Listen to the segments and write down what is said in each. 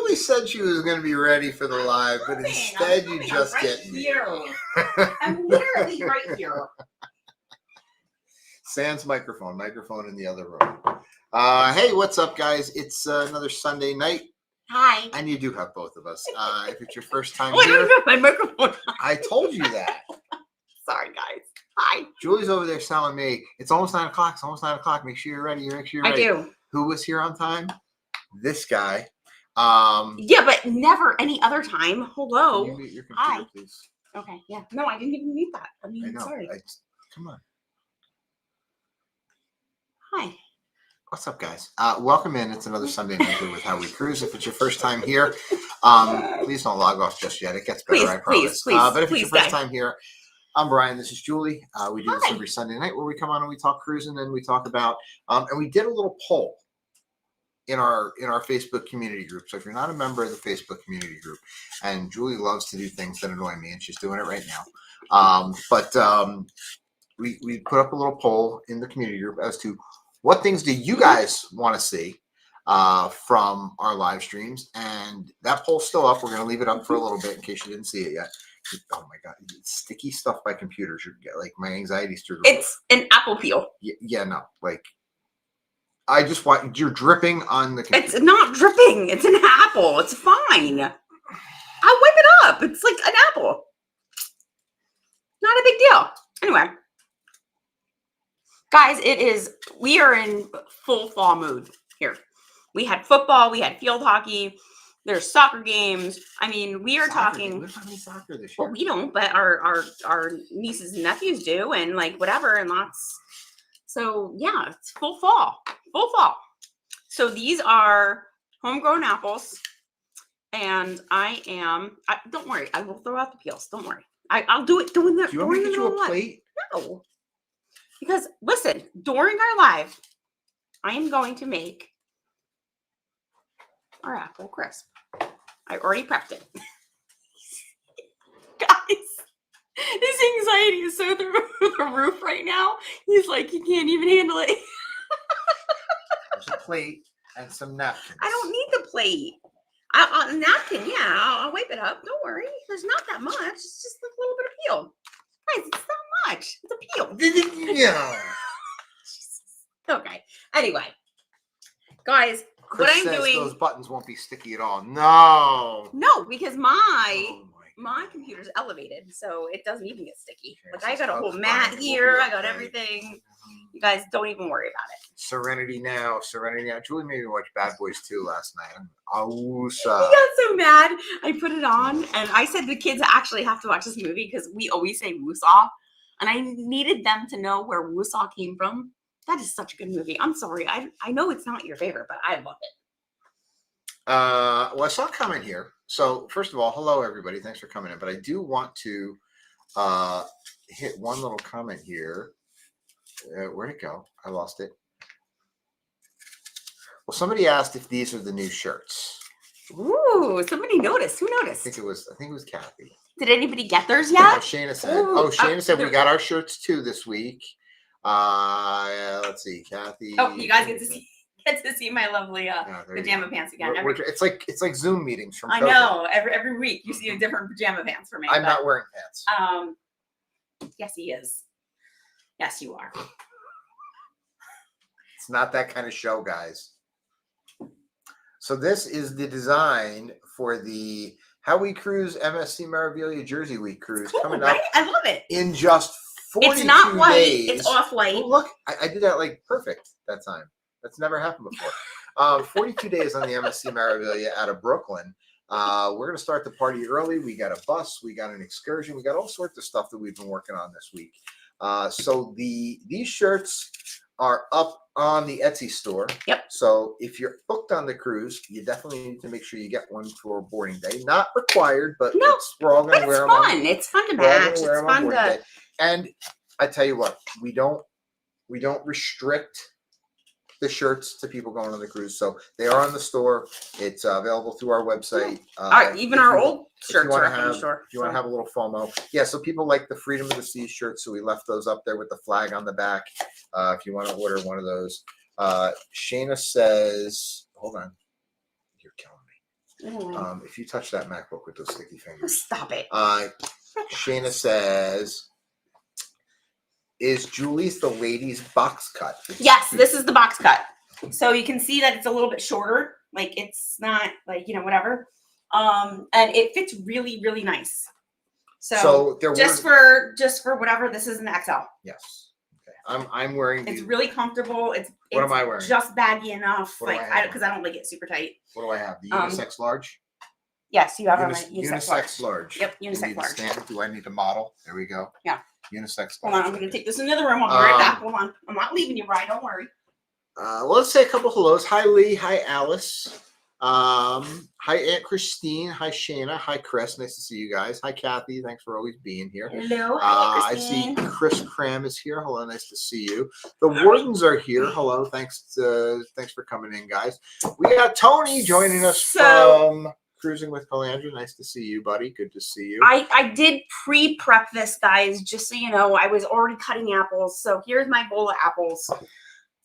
Julie said she was going to be ready for the live, but instead you just get here. I'm literally right here. Sans microphone in the other room. Hey, what's up, guys? It's another Sunday night. Hi. And you do have both of us. If it's your first time I here, don't have my microphone. I told you that. Sorry, guys. Hi. Julie's over there telling me it's almost 9 o'clock. It's almost 9 o'clock. Make sure you're ready. I do. Who was here on time? This guy. Yeah, but never any other time. Hello. Can you mute your computer, Hi. please? Okay. Yeah. No, I didn't even mute that. I mean, I know. sorry. Come on. Hi. What's up, guys? Welcome in. It's another Sunday night here with How We Cruise. If it's your first time here, please don't log off just yet. It gets better, I promise. But if it's your first time here, I'm Brian. This is Julie. We do this every Sunday night where we come on and we talk cruising and we talk about, and we did a little poll in our Facebook community group. So if you're not a member of the Facebook community group, and Julie loves to do things that annoy me, and she's doing it right now. We put up a little poll in the community group as to what things do you guys want to see from our live streams? And that poll's still up. We're going to leave it up for a little bit in case you didn't see it yet. Oh my God, sticky stuff by computers. Like my anxiety's through the roof. It's an apple peel. Yeah, no. Like I just want you're dripping on the computer. It's not dripping. It's an apple. It's fine. I'll wipe it up. It's like an apple. Not a big deal. Anyway. Guys, we are in full fall mood here. We had football, we had field hockey, there's soccer games. I mean, we are talking. We don't have any soccer this year. Well, we don't, but our nieces and nephews do, and like whatever, and lots. So yeah, it's full fall. So these are homegrown apples, and don't worry, I will throw out the peels. Don't worry. I'll do it doing that. Do you want me to get you a plate? No. Because, listen, during our live, I am going to make our apple crisp. I already prepped it. Guys, his anxiety is so through the roof right now. He's like, he can't even handle it. There's a plate and some napkins. I don't need the plate. A napkin, yeah, I'll wipe it up. Don't worry. There's not that much. It's just like a little bit of peel. Guys, it's not much. It's a peel. Yeah. Okay. Anyway, guys, Chris what I'm says doing. Those buttons won't be sticky at all. No, because my computer's elevated, so it doesn't even get sticky. Like I got a whole mat here. I got everything. You guys don't even worry about it. Serenity now. Julie made me watch Bad Boys 2 last night. He got so mad. I put it on, and I said the kids actually have to watch this movie because we always say Woosaw, and I needed them to know where Woosaw came from. That is such a good movie. I'm sorry. I know it's not your favorite, but I love it. Well, I saw a comment here. So first of all, hello everybody. Thanks for coming in. But I do want to hit one little comment here. Where'd it go? I lost it. Well, somebody asked if these are the new shirts. Ooh, somebody noticed. Who noticed? I think it was Kathy. Did anybody get theirs yet? Shayna said. Shayna said we got our shirts too this week. Let's see, Kathy. Oh, you guys get to see my lovely pajama pants again. It's like Zoom meetings from I COVID. know. Every week you see a different pajama pants for me. I'm not wearing pants. Yes, he is. Yes, you are. It's not that kind of show, guys. So this is the design for the How We Cruise MSC Meraviglia Jersey Week cruise coming up. Right? I love it. In just 42 days. It's not white. It's off-white. Oh, look, I did that like perfect that time. That's never happened before. 42 days on the MSC Meraviglia out of Brooklyn. We're going to start the party early. We got a bus. We got an excursion. We got all sorts of stuff that we've been working on this week. So these shirts are up on the Etsy store. Yep. So if you're booked on the cruise, you definitely need to make sure you get one for boarding day. Not required, but we're all going to wear them. It's fun. It's fun to match. It's fun to. And I tell you what, we don't restrict the shirts to people going on the cruise. So they are on the store. It's available through our website. Even our old shirts are up on the store. If you want to have a little FOMO. Yeah, so people like the Freedom of the Seas shirts, so we left those up there with the flag on the back. If you want to order one of those. Shayna says, hold on. You're killing me. If you touch that MacBook with those sticky fingers. Stop it. Shayna says, is Julie's the ladies box cut? Yes, this is the box cut. So you can see that it's a little bit shorter. Like it's not like, whatever. And it fits really, really nice. So just for whatever, this is an XL. Yes. Okay. I'm wearing. It's really comfortable. What am I wearing? Just baggy enough. Because I don't like it super tight. What do I have? The unisex large? Yes, you have a unisex large. Yep, unisex large. Do I need to model? There we go. Yeah. Unisex large. Hold on, I'm going to take this in the other room. I'll be right back. Hold on. I'm not leaving you, Brian. Don't worry. Well, let's say a couple hellos. Hi, Lee. Hi, Alice. Hi, Aunt Christine. Hi, Shayna. Hi, Chris. Nice to see you guys. Hi, Kathy. Thanks for always being here. Hello. Hi, Christine. I see Chris Cram is here. Hello. Nice to see you. The Wardens are here. Hello. Thanks for coming in, guys. We got Tony joining us from Cruising with Calandra. Nice to see you, buddy. Good to see you. I did pre-prep this, guys, just so you know. I was already cutting apples. So here's my bowl of apples.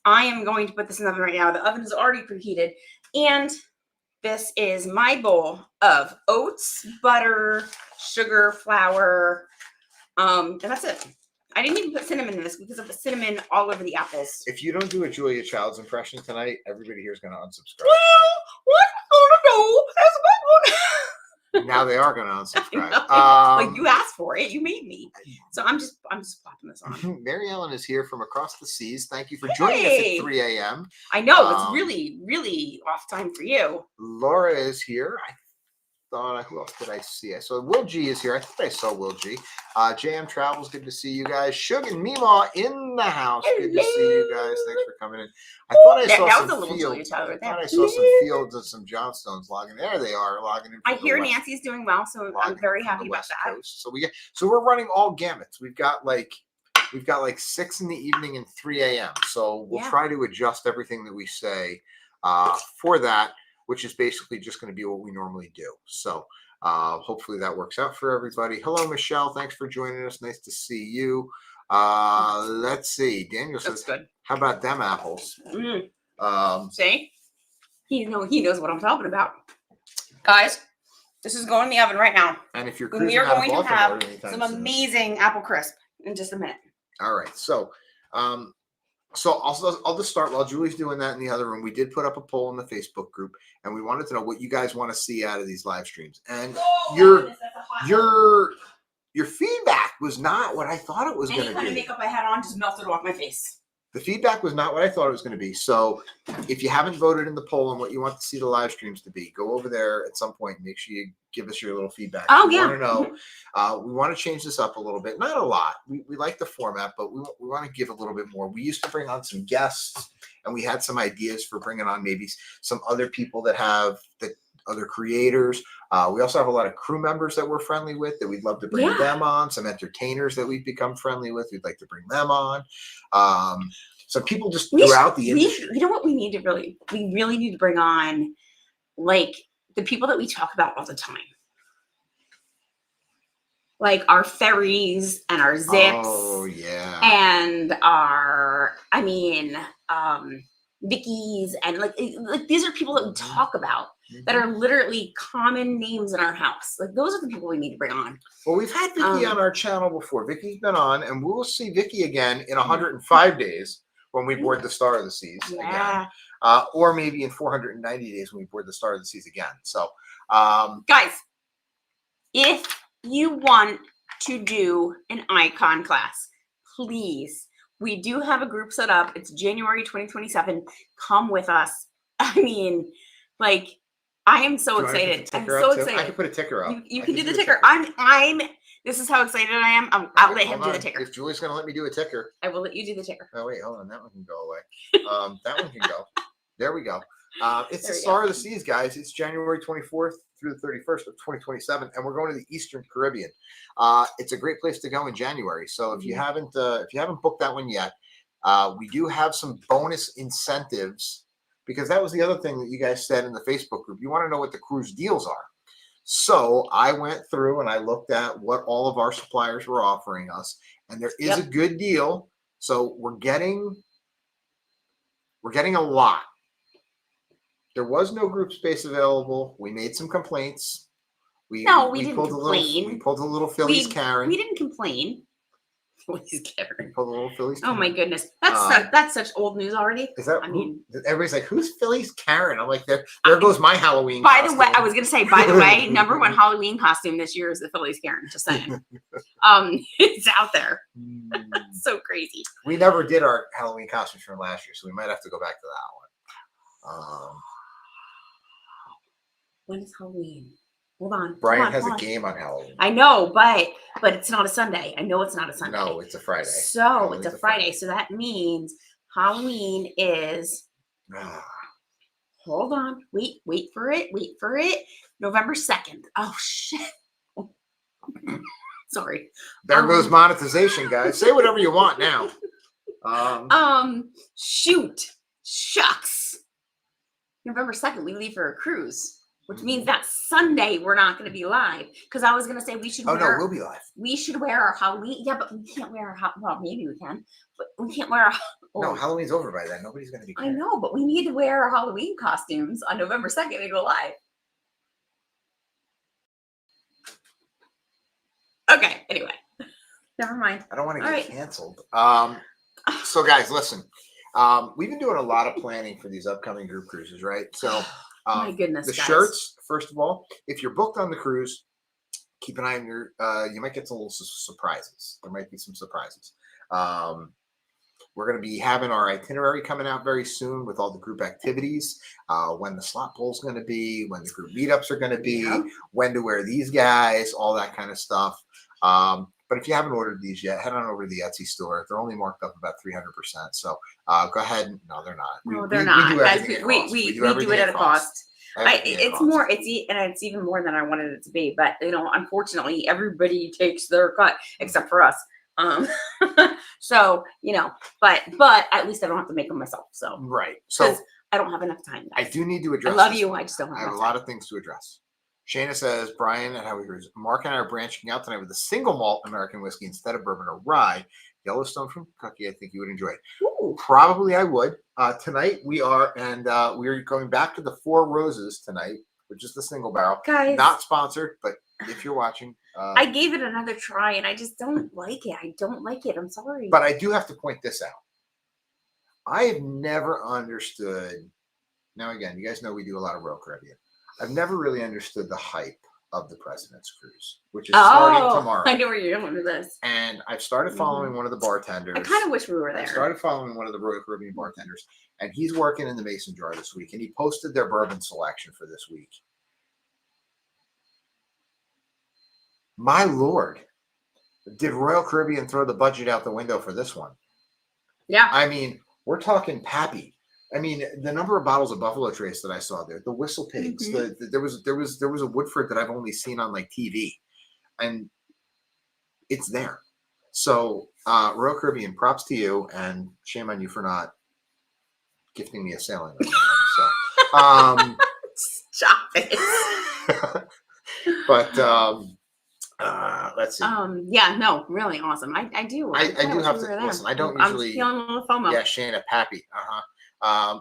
I am going to put this in the oven right now. The oven is already preheated. And this is my bowl of oats, butter, sugar, flour, and that's it. I didn't even put cinnamon in this because of the cinnamon all over the apples. If you don't do a Julia Child's impression tonight, everybody here is going to unsubscribe. Well, what I'm going to do is now they are going to unsubscribe. Like you asked for it, you made me. So I'm just popping this on. Mary Ellen is here from across the seas. Thank you for joining us at 3 a.m. I know it's really, really off time for you. Laura is here. Who else did I see? I saw Will G is here. I think I saw Will G. JM Travels, good to see you guys. Shug and Meemaw in the house. Hello. Good to see you guys. Thanks for coming in. I thought I saw some fields. I saw some fields and some Johnstones logging. There they are logging in. I hear Nancy's doing well, so I'm very happy about that. Coast. So we're running all gamuts. We've got like 6 in the evening and 3 a.m. So we'll try to adjust everything that we say for that, which is basically just going to be what we normally do. So hopefully that works out for everybody. Hello, Michelle. Thanks for joining us. Nice to see you. Let's see. Daniel says, good. How about them apples? See? He knows what I'm talking about. Guys, this is going in the oven right now. And if you're we are going to have some amazing apple crisp in just a minute. All right. So I'll just start while Julie's doing that in the other room. We did put up a poll in the Facebook group, and we wanted to know what you guys want to see out of these live streams. And your feedback was not what I thought it was going to be. Any kind of makeup I had on just melted off my face. The feedback was not what I thought it was going to be. So if you haven't voted in the poll on what you want to see the live streams to be, go over there at some point and make sure you give us your little feedback. We want to know. We want to change this up a little bit. Not a lot. We like the format, but we want to give a little bit more. We used to bring on some guests, and we had some ideas for bringing on maybe some other people that have other creators. We also have a lot of crew members that we're friendly with that we'd love to bring them on. Some entertainers that we've become friendly with. We'd like to bring them on. So people just throughout the industry. You know what we really need to bring on, like the people that we talk about all the time. Like our ferries and our zips. Oh yeah. And our, Vicky's and like these are people that we talk about that are literally common names in our house. Like those are the people we need to bring on. Well, we've had Vicky on our channel before. Vicky's been on, and we'll see Vicky again in 105 days when we board the Star of the Seas again. Or maybe in 490 days when we board the Star of the Seas again. So, guys, if you want to do an icon class, please. We do have a group set up. It's January 2027. Come with us. I am so excited. I'm so excited. I can put a ticker up. You can do the ticker. This is how excited I am. I'll let him do the ticker. If Julie's going to let me do a ticker. I will let you do the ticker. Oh, wait, hold on. That one can go away. That one can go. There we go. It's the Star of the Seas, guys. It's January 24th through the 31st of 2027, and we're going to the Eastern Caribbean. It's a great place to go in January. So if you haven't booked that one yet, we do have some bonus incentives, because that was the other thing that you guys said in the Facebook group. You want to know what the cruise deals are. So I went through and I looked at what all of our suppliers were offering us, and there is a good deal. So we're getting a lot. There was no group space available. We made some complaints. We didn't pulled complain. We pulled a little Phillies Karen. We didn't complain. Phillies Karen. We pulled a little Phillies Karen. Oh my goodness, that's such old news already. Is that? I mean, everybody's like, "Who's Phillies Karen?" I'm like, "There goes my Halloween." By the way, I was gonna say, by the way, number one Halloween costume this year is the Phillies Karen. Just saying, it's out there. So crazy. We never did our Halloween costumes from last year, so we might have to go back to that one. When is Halloween? Hold on. Brian has a game on Halloween. I know, but it's not a Sunday. I know it's not a Sunday. No, it's a Friday. So it's a Friday. So that means Halloween is. Hold on. Wait for it. November 2nd. Oh shit. Sorry. There goes monetization, guys. Say whatever you want now. Shoot. Shucks. November 2nd, we leave for a cruise. Which means that Sunday we're not going to be live. Because I was going to say we should wear... we'll be live. We should wear our Halloween... Yeah, but we can't wear our... Well, maybe we can. But we can't wear our... No, Halloween's over by then. Nobody's going to be... I know, but we need to wear our Halloween costumes on November 2nd to go live. Okay, anyway. Never mind. I don't want to get canceled. So, guys, listen. We've been doing a lot of planning for these upcoming group cruises, right? So... my goodness, the guys. Shirts, first of all, if you're booked on the cruise, keep an eye on your, you might get some little surprises. There might be some surprises. We're going to be having our itinerary coming out very soon with all the group activities, when the slot pool is going to be, when the group meetups are going to be, when to wear these guys, all that kind of stuff. But if you haven't ordered these yet, head on over to the Etsy store. They're only marked up about 300%. So go ahead. No, they're not. No, they're not. We do it at a cost. It's even more than I wanted it to be. But unfortunately, everybody takes their cut except for us. So but at least I don't have to make them myself. So right. So I don't have enough time. Guys. I do need to address. I love you. I just don't have. I have a lot of things to address. Shayna says, Brian and how we cruise. Mark and I are branching out tonight with a single malt American whiskey instead of bourbon or rye. Yellowstone from Kentucky. I think you would enjoy it. Ooh. Probably I would. Tonight we are going back to the Four Roses tonight, which is the single barrel. Guys, not sponsored, but if you're watching, I gave it another try and I just don't like it. I don't like it. I'm sorry. But I do have to point this out. I have never understood. Now again, you guys know we do a lot of Royal Caribbean. I've never really understood the hype of the President's Cruise, which is starting tomorrow. I know where you're going with this. And I've started following one of the bartenders. I kind of wish we were there. I started following one of the Royal Caribbean bartenders, and he's working in the Mason Jar this week, and he posted their bourbon selection for this week. My Lord, did Royal Caribbean throw the budget out the window for this one? Yeah. I mean, we're talking Pappy. I mean, the number of bottles of Buffalo Trace that I saw there, the Whistle Pigs, there was a Woodford that I've only seen on like TV, and it's there. So Royal Caribbean, props to you, and shame on you for not gifting me a sailing. So, stop it. But let's see. Yeah, no, really awesome. I do. I do have to listen. I don't usually. I'm feeling a little FOMO. Yeah, Shayna, Pappy.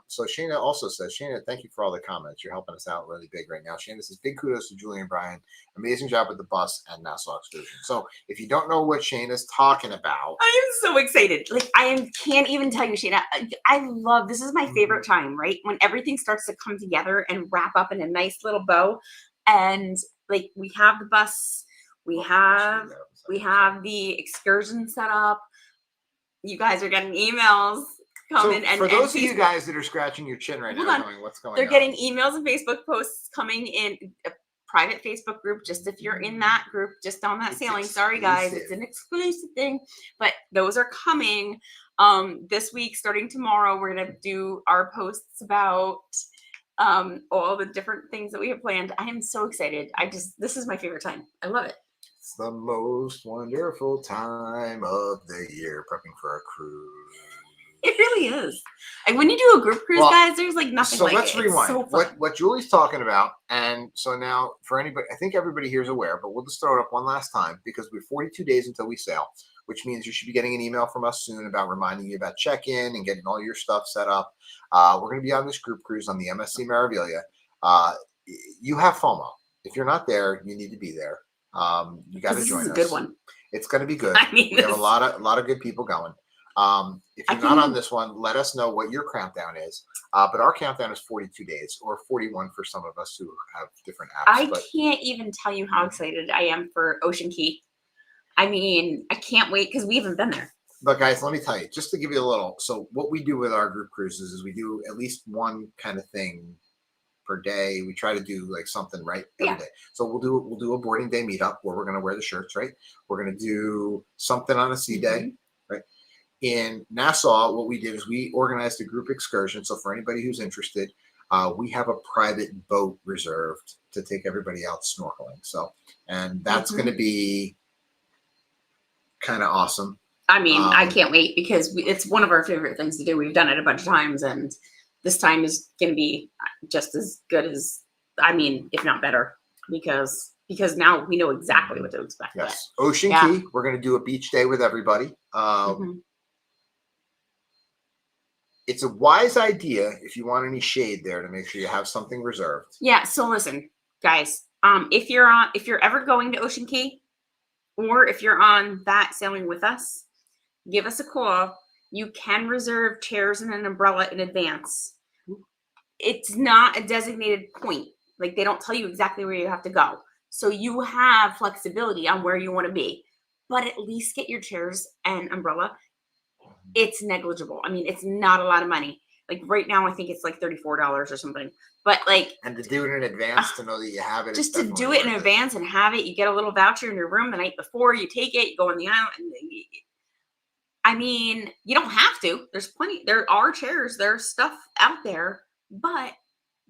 So Shayna also says, Shayna, thank you for all the comments. You're helping us out really big right now. Shayna says, big kudos to Julie and Brian. Amazing job with the bus and Nassau excursion. So if you don't know what Shayna's talking about. I am so excited. Like can't even tell you, Shayna. I love, this is my favorite time, right? When everything starts to come together and wrap up in a nice little bow. And like we have the bus, we have the excursion set up. You guys are getting emails. For those of you guys that are scratching your chin right now, going, what's going on? They're getting emails and Facebook posts coming in a private Facebook group. Just if you're in that group, just on that sailing. Sorry, guys, it's an exclusive thing, but those are coming this week. Starting tomorrow, we're gonna do our posts about all the different things that we have planned. I am so excited. This is my favorite time. I love it. It's the most wonderful time of the year, prepping for a cruise. It really is. And when you do a group cruise, guys, there's like nothing like it. So let's rewind. So what Julie's talking about, and so now for anybody, I think everybody here is aware, but we'll just throw it up one last time because we're 42 days until we sail. which means you should be getting an email from us soon about reminding you about check-in and getting all your stuff set up. We're going to be on this group cruise on the MSC Meraviglia. You have FOMO. If you're not there, you need to be there. You got to join us. This is a good one. It's going to be good. I mean, we have a lot of good people going. If you're not on this one, let us know what your countdown is. But our countdown is 42 days, or 41 for some of us who have different apps. I can't even tell you how excited I am for Ocean Key. I mean, I can't wait because we haven't been there. But guys, let me tell you, just to give you a little. So what we do with our group cruises is we do at least one kind of thing per day. We try to do like something right every day. So we'll do a boarding day meetup where we're going to wear the shirts, right? We're going to do something on a sea day, right? In Nassau, what we did is we organized a group excursion. So for anybody who's interested, we have a private boat reserved to take everybody out snorkeling. So, and that's going to be kind of awesome. I mean, I can't wait because it's one of our favorite things to do. We've done it a bunch of times, and this time is going to be just as good as, I mean, if not better, because now we know exactly what to expect. Yes. Ocean Key, we're going to do a beach day with everybody. It's a wise idea if you want any shade there to make sure you have something reserved. Yeah. So listen, guys, if you're ever going to Ocean Key, or if you're on that sailing with us, give us a call. You can reserve chairs and an umbrella in advance. It's not a designated point. Like, they don't tell you exactly where you have to go. So you have flexibility on where you want to be, but at least get your chairs and umbrella. It's negligible. I mean, it's not a lot of money. Like right now, I think it's like $34 or something. But like, and to do it in advance to know that you have it. Just to do it in advance and have it, you get a little voucher in your room the night before. You take it, you go on the island. And I mean, you don't have to. There's plenty. There are chairs. There's stuff out there, but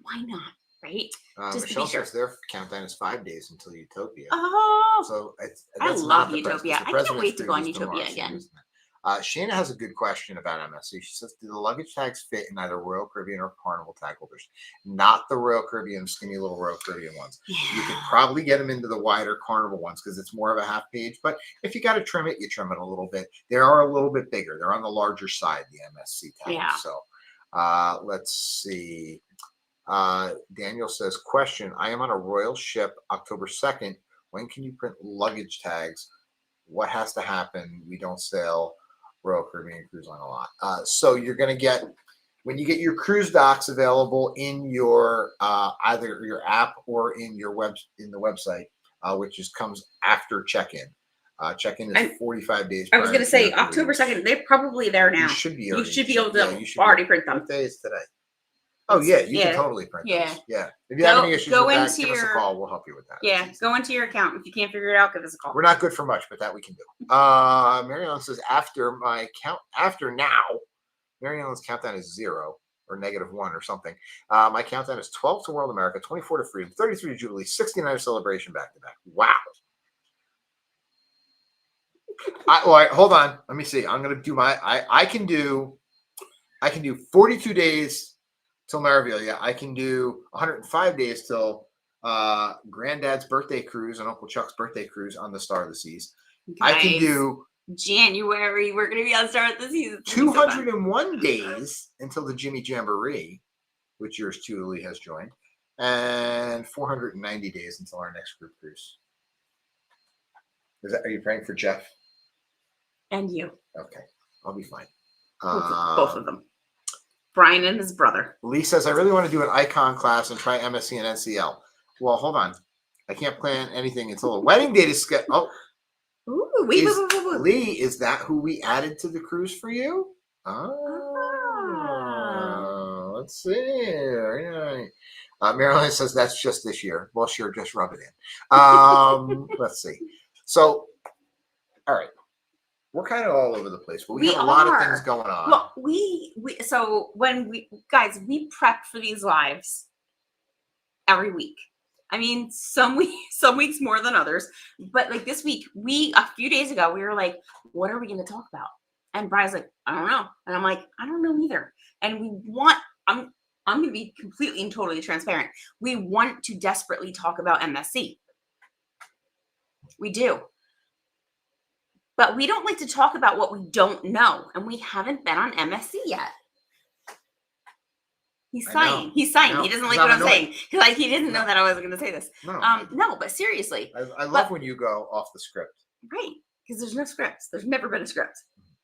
why not? Right? Just Michelle says their countdown is 5 days until Utopia. Oh, so I love Utopia. I can't wait to go on Utopia again. Shana has a good question about MSC. She says, do the luggage tags fit in either Royal Caribbean or Carnival tag holders? Not the Royal Caribbean, skinny little Royal Caribbean ones. Yeah. You can probably get them into the wider Carnival ones because it's more of a half page. But if you got to trim it, you trim it a little bit. They are a little bit bigger. They're on the larger side, the MSC tags. Yeah. So let's see. Daniel says, question, I am on a Royal ship October 2nd. When can you print luggage tags? What has to happen? We don't sail Royal Caribbean Cruise Line a lot. So you're going to get, when you get your cruise docs available in your either your app or in your in the website, which comes after check-in. Check-in is 45 days. I was going to say October 2nd. They're probably there now. You should be able to already print them. What day is today? Oh yeah, you can totally print those. Yeah. If you have any issues with that, give us a call. We'll help you with that. Yeah, go into your account. If you can't figure it out, give us a call. We're not good for much, but that we can do. Marianne says after now, Marianne's countdown is 0 or -1 or something. My countdown is 12 to World America, 24 to Freedom, 33 to Jubilee, 69 to Celebration back to back. Wow. All right, hold on. Let me see. I'm gonna do I can do 42 days till Meraviglia. I can do 105 days till Granddad's birthday cruise and Uncle Chuck's birthday cruise on the Star of the Seas. Guys, I can do January. We're going to be on Star of the Seas. 201 days until the Jimmy Jamboree, which yours truly has joined, and 490 days until our next group cruise. Are you praying for Jeff? And you. Okay, I'll be fine. Both of them. Brian and his brother. Lee says, I really want to do an icon class and try MSC and NCL. Well, hold on. I can't plan anything until the wedding date is scheduled. Oh. Ooh, Lee, is that who we added to the cruise for you? Oh. Let's see. Marilyn says, that's just this year. Well, sure, just rub it in. Let's see. So, all right. We're kind of all over the place, but we have a lot of things going on. Well, so when we prep for these lives every week. I mean, some weeks more than others, but like this week, a few days ago, we were like, what are we going to talk about? And Brian's like, I don't know. And I'm like, I don't know either. And I'm going to be completely and totally transparent. We want to desperately talk about MSC. We do. But we don't like to talk about what we don't know, and we haven't been on MSC yet. He's sighing. He's sighing. He doesn't like what I'm saying because he didn't know that I wasn't going to say this. No, but seriously, I love when you go off the script. Right, because there's no scripts. There's never been a script.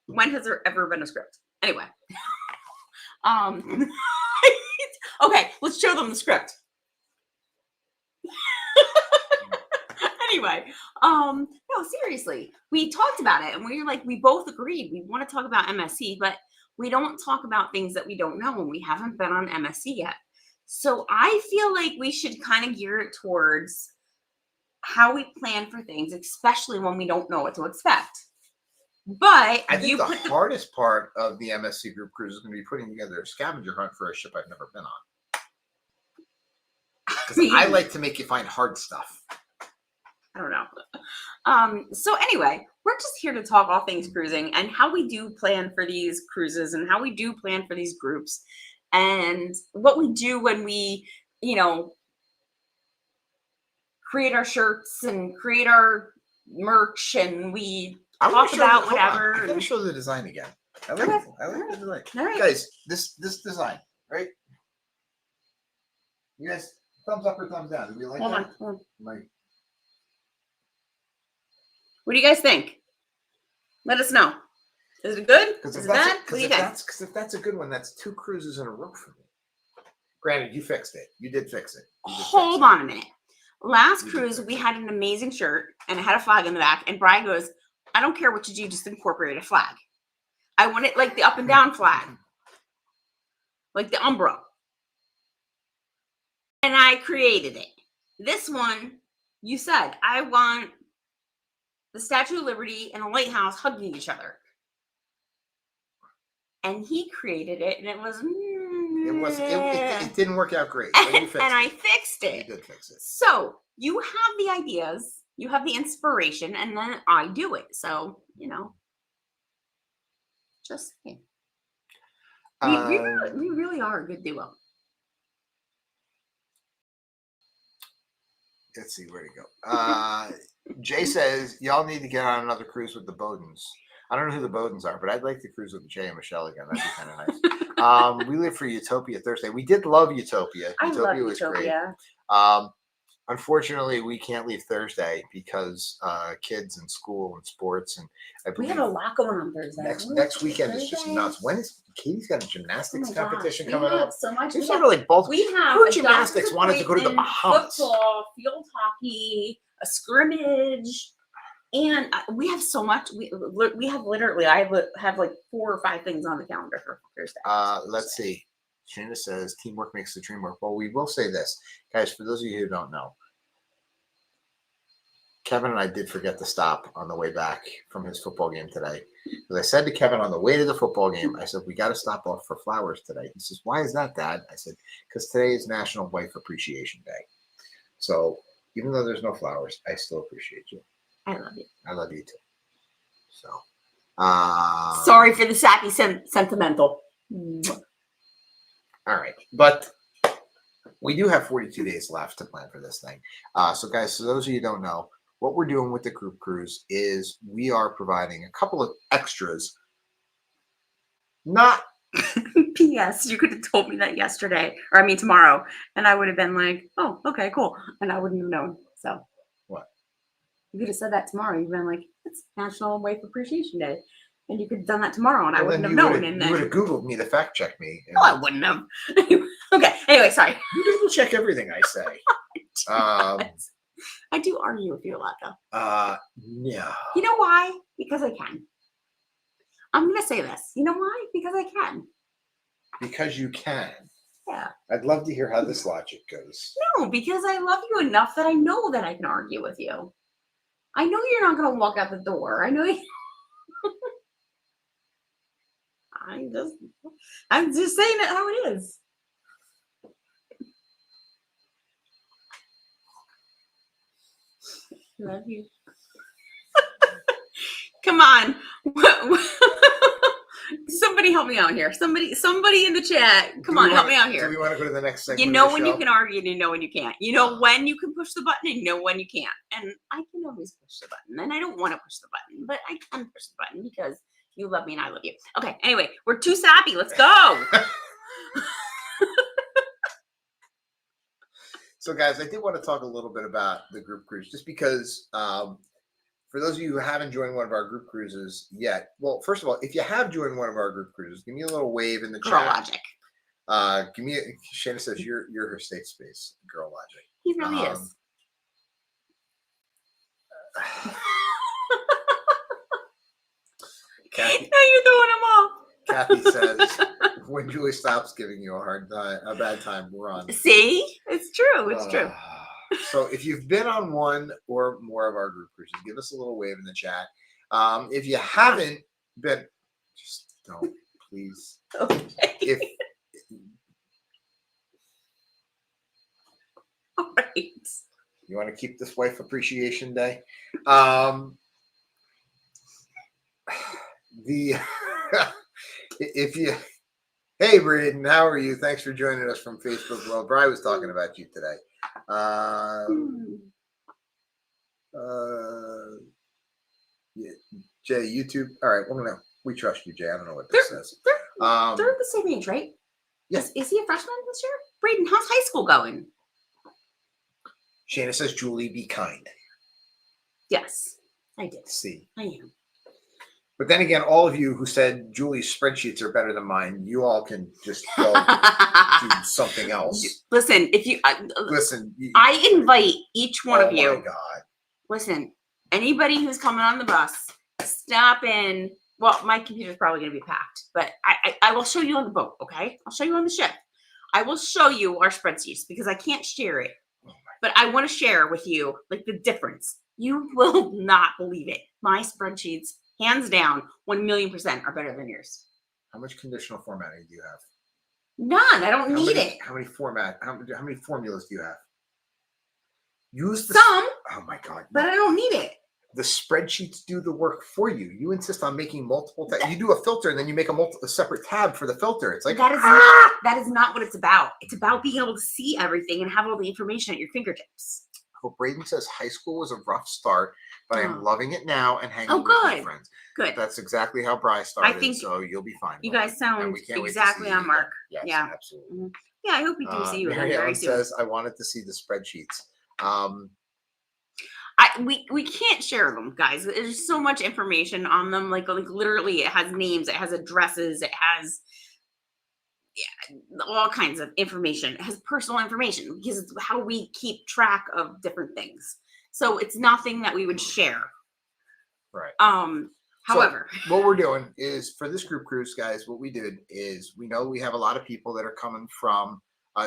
When has there ever been a script? Anyway, okay, let's show them the script. Anyway, no, seriously, we talked about it, and we were like, we both agreed we want to talk about MSC, but we don't talk about things that we don't know, and we haven't been on MSC yet. So I feel like we should kind of gear it towards how we plan for things, especially when we don't know what to expect. But I think the hardest part of the MSC group cruise is going to be putting together a scavenger hunt for a ship I've never been on. Because I like to make you find hard stuff. I don't know. So anyway, we're just here to talk all things cruising and how we do plan for these cruises and how we do plan for these groups and what we do when we, create our shirts and create our merch and we talk about whatever. I'm going to show the design again. I like it. I like the design. All right. Guys, this design, right? You guys, thumbs up or thumbs down? Do we like that? Hold on. What do you guys think? Let us know. Is it good? Is it bad? What do you think? Because if that's a good one, that's 2 cruises in a row for me. Granted, you fixed it. You did fix it. Hold on a minute. Last cruise, we had an amazing shirt and it had a flag in the back. And Brian goes, I don't care what you do, just incorporate a flag. I want it like the up and down flag, like the umbra. And I created it. This one, you said, I want the Statue of Liberty and a lighthouse hugging each other. And he created it, and it was... It didn't work out great. And I fixed it. You did fix it. So, you have the ideas, you have the inspiration, and then I do it. So, just saying. We really are a good duo. Let's see, where to go? Jay says, y'all need to get on another cruise with the Bowdens. I don't know who the Bowdens are, but I'd like to cruise with Jay and Michelle again. That'd be kind of nice. We live for Utopia Thursday. We did love Utopia. Utopia was great. Unfortunately, we can't leave Thursday because kids and school and sports. And I believe we have a lot going on Thursday. Next weekend is just nuts. When is Katie's got a gymnastics competition coming up? So much. We sort of like both. We have her gymnastics wanted to go to the Bahamas. Football, field hockey, a scrimmage. And we have so much. We have literally, I have like 4 or 5 things on the calendar for Thursday. Let's see. Shanna says, teamwork makes the dream work. Well, we will say this. Guys, for those of you who don't know, Kevin and I did forget to stop on the way back from his football game today. Because I said to Kevin on the way to the football game, I said, we got to stop off for flowers today. He says, why is that, Dad? I said, because today is National Wife Appreciation Day. So even though there's no flowers, I still appreciate you. I love you. I love you too. So, sorry for the sappy sentimental. All right, but we do have 42 days left to plan for this thing. So, guys, for those of you who don't know, what we're doing with the group cruise is we are providing a couple of extras. Not. P.S. You could have told me that yesterday, or tomorrow, and I would have been like, "Oh, okay, cool," and I wouldn't have known. So. You could have said that tomorrow. You've been like, it's National Wife Appreciation Day. And you could have done that tomorrow, and I wouldn't have known. You would have Googled me to fact check me. No, I wouldn't have. Okay, anyway, sorry. You Google check everything I say. I do argue with you a lot, though. No. You know why? Because I can. I'm going to say this. You know why? Because I can. Because you can. Yeah. I'd love to hear how this logic goes. No, because I love you enough that I know that I can argue with you. I know you're not going to walk out the door. I know you. I'm just saying it how it is. Love you. Come on. Somebody somebody help me out here. Somebody in the chat. Come on, help me out here. Do we want to go to the next segment? You know when you can argue and you know when you can't. You know when you can push the button and you know when you can't. And I can always push the button. And I don't want to push the button, but I can push the button because you love me and I love you. Okay, anyway, we're too sappy. Let's go. So, guys, I did want to talk a little bit about the group cruise, just because for those of you who haven't joined one of our group cruises yet, well, first of all, if you have joined one of our group cruises, give me a little wave in the Girl chat. logic. Give me Shana says you're her safe space, girl logic. He really is. Kathy, now you're throwing them off. Kathy says, when Julie stops giving you a bad time, we're on. See? It's true. It's true. So if you've been on one or more of our group cruises, give us a little wave in the chat. If you haven't been, just don't, please. Okay. If All right. you want to keep this Wife Appreciation Day, if you, hey Braden, how are you? Thanks for joining us from Facebook World. Brian was talking about you today. Yeah, Jay, YouTube. All right, well, no, we trust you, Jay. I don't know what this says. They're the same age, right? Yes. Is he a freshman this year? Braden, how's high school going? Shana says, Julie, be kind. Yes, I did. See. I am. But then again, all of you who said Julie's spreadsheets are better than mine, you all can just go do something else. Listen, if you listen, I invite each one of you. Oh my God! Listen, anybody who's coming on the bus, stop in. Well, my computer's probably going to be packed, but I will show you on the boat. Okay, I'll show you on the ship. I will show you our spreadsheets because I can't share it, but I want to share with you like the difference. You will not believe it. My spreadsheets, hands down, 1,000,000% are better than yours. How much conditional formatting do you have? None. I don't need it. How many formulas do you have? Use the some. Oh my God! But I don't need it. The spreadsheets do the work for you. You insist on making multiple tabs. You do a filter and then you make a separate tab for the filter. It's like that is not what it's about. It's about being able to see everything and have all the information at your fingertips. Well, Braden says high school was a rough start, but I'm loving it now and hanging with my friends. Good. That's exactly how Bri started. I think so. You'll be fine. You guys sound exactly on mark. Yes, yeah, absolutely. Mm-hmm. Yeah, I hope we do see you again very soon. Says I wanted to see the spreadsheets. We can't share them, guys. There's so much information on them. Like literally, it has names, it has addresses, it has all kinds of information. It has personal information because it's how we keep track of different things. So it's nothing that we would share. Right. However, so what we're doing is for this group cruise, guys, what we did is we know we have a lot of people that are coming from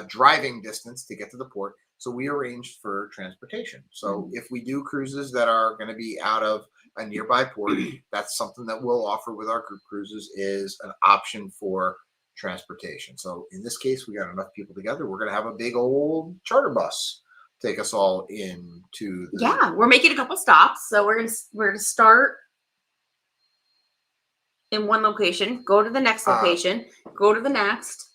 driving distance to get to the port. So we arranged for transportation. So if we do cruises that are going to be out of a nearby port, that's something that we'll offer with our group cruises is an option for transportation. So in this case, we got enough people together. We're going to have a big old charter bus take us all into the... Yeah, we're making a couple stops. So we're gonna start in one location, go to the next location, go to the next,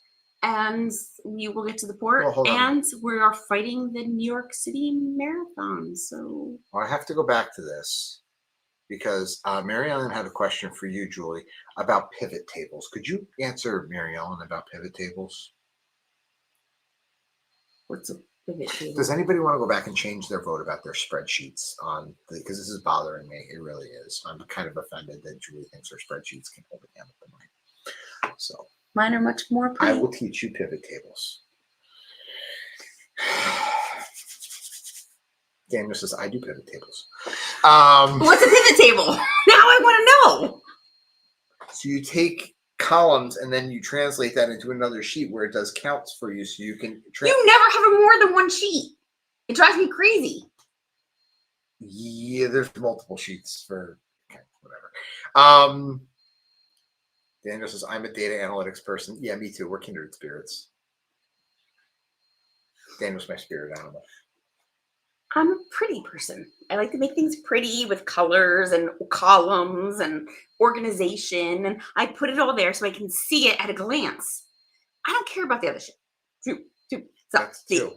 and we will get to the port. And we are fighting the New York City Marathon. So I have to go back to this because Mary Ellen had a question for you, Julie, about pivot tables. Could you answer Mary Ellen about pivot tables? What's a pivot table? Does anybody want to go back and change their vote about their spreadsheets because this is bothering me. It really is. I'm kind of offended that Julie thinks her spreadsheets can hold a candle to mine. So mine are much more pretty. I will teach you pivot tables. Daniel says, I do pivot tables. What's a pivot table? Now I want to know. So you take columns and then you translate that into another sheet where it does counts for you so you can... You never have more than one sheet. It drives me crazy. Yeah, there's multiple sheets for... Okay, whatever. Daniel says, I'm a data analytics person. Yeah, me too. We're kindred spirits. Daniel's my spirit animal. I'm a pretty person. I like to make things pretty with colors and columns and organization. And I put it all there so I can see it at a glance. I don't care about the other shit. Two. So, That's two.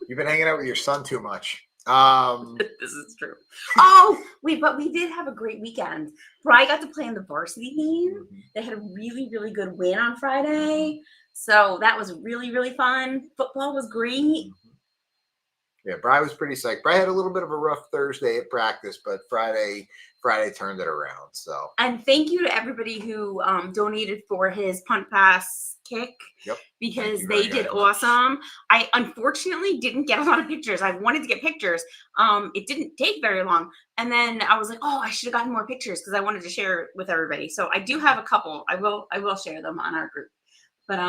You've been hanging out with your son too much. This is true. Oh, wait, but we did have a great weekend. Bri got to play in the varsity game. They had a really, really good win on Friday. So that was really, really fun. Football was great. Yeah, Bri was pretty psyched. Bri had a little bit of a rough Thursday at practice, but Friday turned it around. So, and thank you to everybody who donated for his punt pass kick. Yep. Because they did awesome. I unfortunately didn't get a lot of pictures. I wanted to get pictures. It didn't take very long. And then I was like, oh, I should have gotten more pictures because I wanted to share with everybody. So I do have a couple. I will share them on our group. But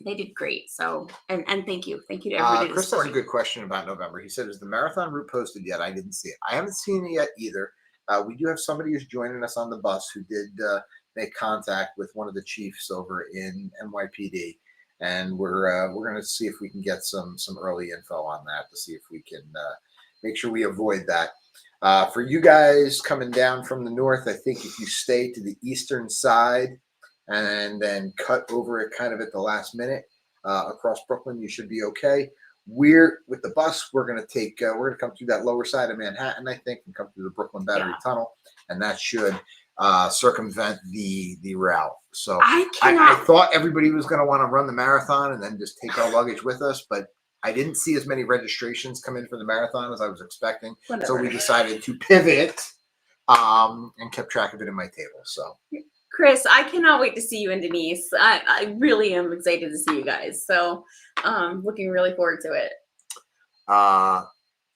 they did great. So and thank you. Thank you to everybody. Chris has a good question about November. He said, is the marathon route posted yet? I didn't see it. I haven't seen it yet either. We do have somebody who's joining us on the bus who did make contact with one of the chiefs over in NYPD, and we're going to see if we can get some early info on that to see if we can make sure we avoid that. For you guys coming down from the north, I think if you stay to the eastern side and then cut over it kind of at the last minute across Brooklyn, you should be okay. With the bus, we're going to come through that lower side of Manhattan, I think, and come through the Brooklyn Battery Tunnel, and that should circumvent the route. So I thought everybody was going to want to run the marathon and then just take our luggage with us, but I didn't see as many registrations come in for the marathon as I was expecting. So we decided to pivot and kept track of it in my table. So, Chris, I cannot wait to see you and Denise. I really am excited to see you guys. So looking really forward to it.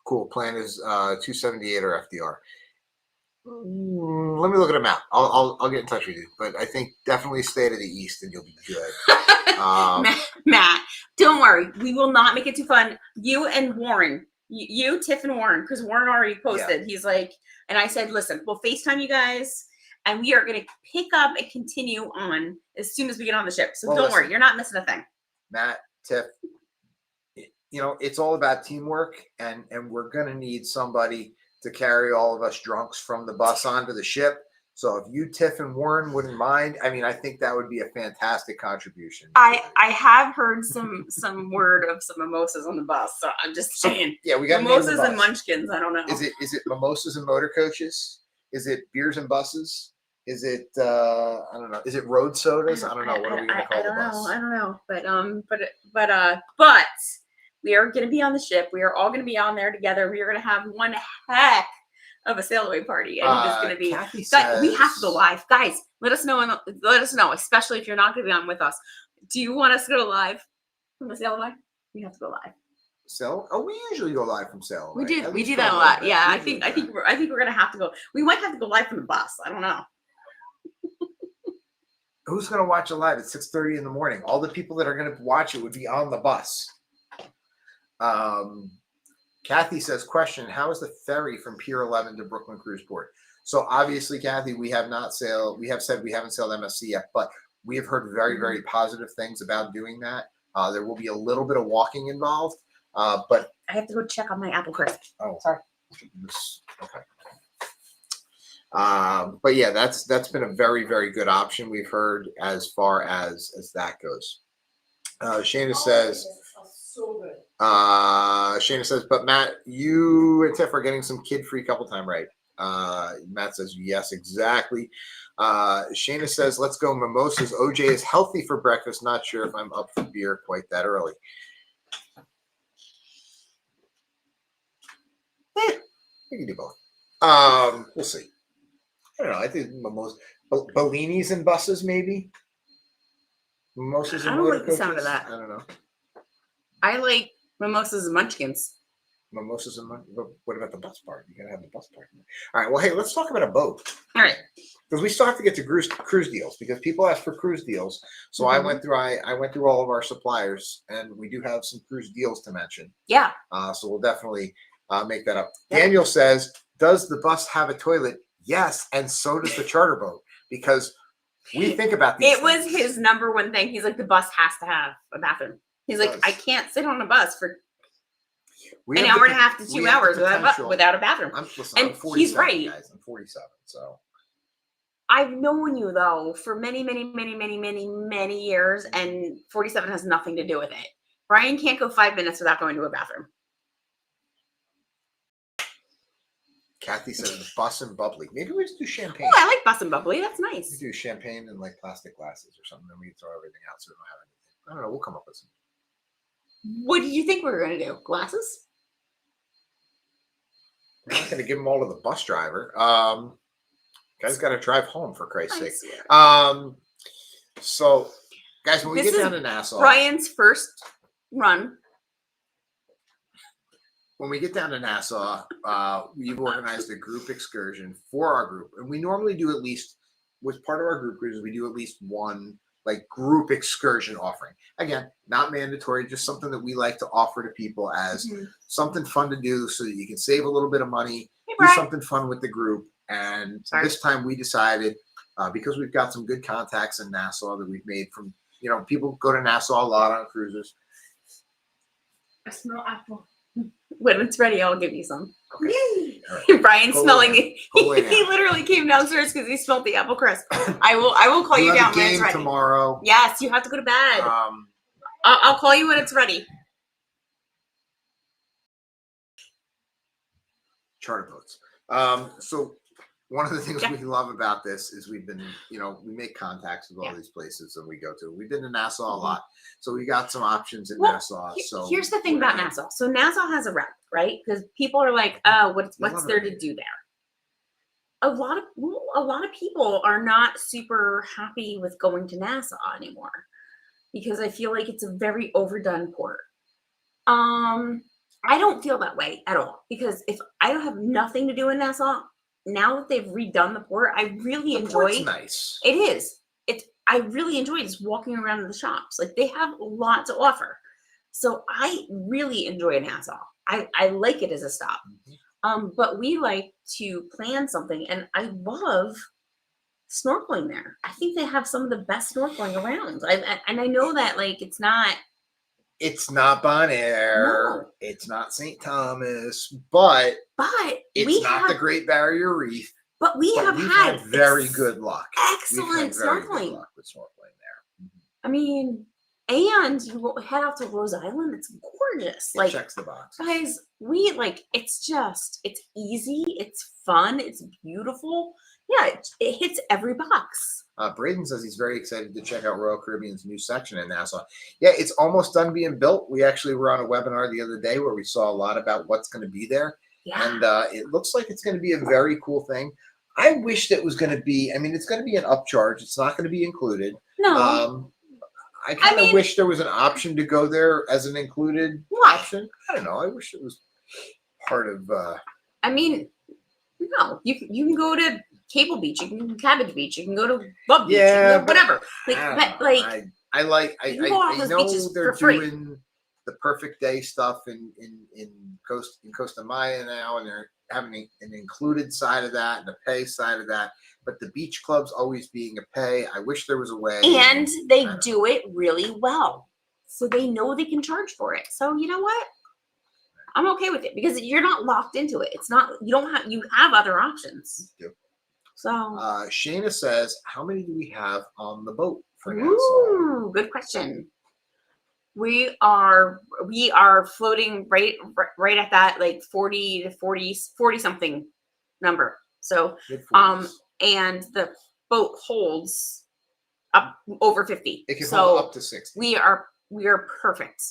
Cool. Plan is 278 or FDR. Let me look at a map. I'll get in touch with you, but I think definitely stay to the east and you'll be good. Matt, don't worry. We will not make it too fun. You and Warren, Tiff and Warren, because Warren already posted. Yeah. He's like, and I said, listen, we'll FaceTime you guys, and we are going to pick up and continue on as soon as we get on the ship. So don't worry, you're not missing a thing. Matt, Tiff, it's all about teamwork, and we're going to need somebody to carry all of us drunks from the bus onto the ship. So if you, Tiff, and Warren wouldn't mind, I mean, I think that would be a fantastic contribution. I have heard some word of some mimosas on the bus, so I'm just saying. Yeah, we got mimosas and munchkins. I don't know. Is it mimosas and motor coaches? Is it beers and buses? Is it I don't know? Is it road sodas? I don't know. What are we going to call the bus? I don't know. But we are going to be on the ship. We are all going to be on there together. We are going to have one heck of a sail away party. I think it's going to be. Guys, we have to go live, guys. Let us know. Let us know, especially if you're not going to be on with us. Do you want us to go live from the sail away? We have to go live. So, we usually go live from sail away. We do that a lot. Yeah, I think we're going to have to go. We might have to go live from the bus. I don't know. Who's going to watch it live at 6:30 in the morning? All the people that are going to watch it would be on the bus. Kathy says, question, how is the ferry from Pier 11 to Brooklyn Cruise Port? So obviously, Kathy, we have said we haven't sailed MSC yet, but we have heard very, very positive things about doing that. There will be a little bit of walking involved, but I have to go check on my apple crisp. Oh, sorry. Okay. But yeah, that's been a very, very good option we've heard as far as that goes. Shayna says, so good. Shayna says, but Matt, you and Tiff are getting some kid-free couple time right. Matt says, yes, exactly. Shayna says, let's go mimosas. OJ is healthy for breakfast. Not sure if I'm up for beer quite that early. We can do both. We'll see. I don't know. I think mimosas, Bellinis and buses, maybe. Mimosas and I don't like the sound of that. I don't know. I like mimosas and munchkins. Mimosas and what about the bus part? You gotta have the bus part. All right. Well, hey, let's talk about a boat. All right. Because we still have to get to cruise deals because people ask for cruise deals. So I went through all of our suppliers, and we do have some cruise deals to mention. Yeah. So we'll definitely make that up. Yep. Daniel says, does the bus have a toilet? Yes, and so does the charter boat, because we think about these things. Was his number one thing. He's like, the bus has to have a bathroom. He's like, I can't sit on a bus for. an hour and a half to 2 hours without a bathroom. I'm 47, he's right. Guys, I'm 47, so. I've known you though for many, many, many, many, many, many years, and 47 has nothing to do with it. Brian can't go 5 minutes without going to a bathroom. Kathy says the bus and bubbly. Maybe we just do champagne. Oh, I like bus and bubbly. That's nice. We do champagne and like plastic glasses or something, then we throw everything out so we don't have anything. I don't know. We'll come up with some. What did you think we were going to do? Glasses? We're not going to give them all to the bus driver. Guys got to drive home for Christ's sake. So, guys, when we get down to Nassau, Brian's first run. When we get down to Nassau, we've organized a group excursion for our group, and we normally do at least, with part of our group cruises, we do at least one like group excursion offering. Again, not mandatory, just something that we like to offer to people as something fun to do, so that you can save a little bit of money, do something fun with the group. And this time we decided, because we've got some good contacts in Nassau that we've made from, people go to Nassau a lot on cruises. I smell apple. When it's ready, I'll give you some. Okay. Right. Brian's smelling it. He literally came downstairs because he smelled the apple crisp. I will call you down when it's ready. Tomorrow. Yes, you have to go to bed. I'll call you when it's ready. Charter boats. So one of the things we love about this is we've been, we make contacts with all these places that we go to. We've been to Nassau a lot. So we got some options in Nassau. So here's the thing about Nassau. So Nassau has a rep, right? Because people are like, oh, what's there to do there? A lot of people are not super happy with going to Nassau anymore because I feel like it's a very overdone port. I don't feel that way at all, because if I have nothing to do in Nassau, now that they've redone the port, I really enjoy. It's nice. It is. I really enjoy just walking around the shops. Like, they have a lot to offer. So I really enjoy Nassau. I like it as a stop. But we like to plan something, and I love snorkeling there. I think they have some of the best snorkeling around. And I know that, like, it's not Bonaire. No. It's not St. Thomas, but it's not the Great Barrier Reef. But we've had very good luck. Excellent snorkeling. Good luck with snorkeling there. I mean, and you head out to Rose Island. It's gorgeous. It checks the box. Guys, it's easy. It's fun. It's beautiful. Yeah, it hits every box. Braden says he's very excited to check out Royal Caribbean's new section in Nassau. Yeah, it's almost done being built. We actually were on a webinar the other day where we saw a lot about what's going to be there. Yeah. And it looks like it's going to be a very cool thing. I wish that was going to be, it's going to be an upcharge. It's not going to be included. No. I kind of wish there was an option to go there as an included option. I don't know. I wish it was part of. No, you can go to Cable Beach, you can go to Cabbage Beach, you can go to Bub Beach, whatever. I know they're doing the perfect day stuff in Costa Maya now, and they're having an included side of that and a pay side of that. But the beach clubs always being a pay. I wish there was a way. And they do it really well, so they know they can charge for it. So you know what? I'm okay with it because you're not locked into it. It's not, you have other options. You do. So Shayna says, how many do we have on the boat for Nassau? Ooh, good question. We are floating right at that, like 40 something number. So and the boat holds up over 50. It can hold up to 60. We are perfect.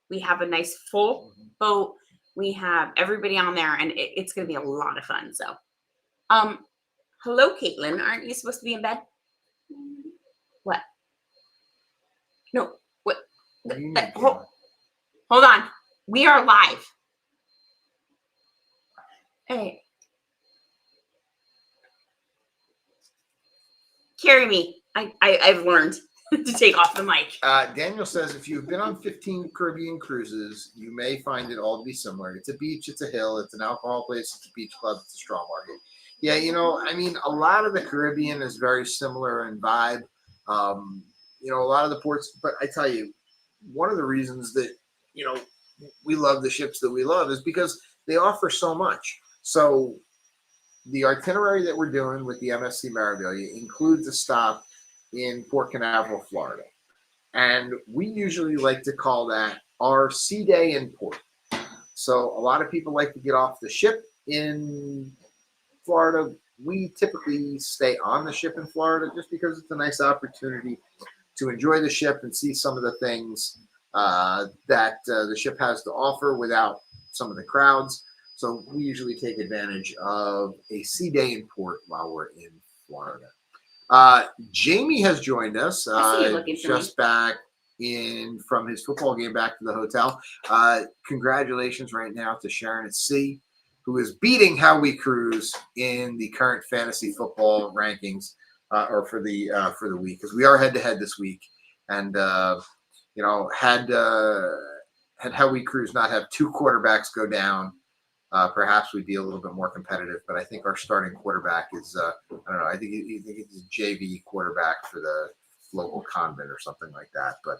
We have a nice full boat. We have everybody on there, and it's going to be a lot of fun. So, hello, Caitlin. Aren't you supposed to be in bed? What? No. What? Hold on. We are live. Hey. Carry me. I've learned to take off the mic. Daniel says, if you've been on 15 Caribbean cruises, you may find it all to be similar. It's a beach, it's a hill, it's an alcohol place, it's a beach club, it's a straw market. Yeah, a lot of the Caribbean is very similar in vibe. A lot of the ports, but I tell you, one of the reasons that, we love the ships that we love is because they offer so much. So the itinerary that we're doing with the MSC Meraviglia includes a stop in Port Canaveral, Florida. And we usually like to call that our sea day in port. So a lot of people like to get off the ship in Florida. We typically stay on the ship in Florida just because it's a nice opportunity to enjoy the ship and see some of the things that the ship has to offer without some of the crowds. So we usually take advantage of a sea day in port while we're in Florida. Jamie has joined us just back in from his football game back to the hotel. Congratulations right now to Sharon at Sea, who is beating How We Cruise in the current fantasy football rankings or for the week, because we are head to head this week. And had How We Cruise not have two quarterbacks go down, perhaps we'd be a little bit more competitive. But I think our starting quarterback is I don't know. I think it's a JV quarterback for the local convent or something like that. But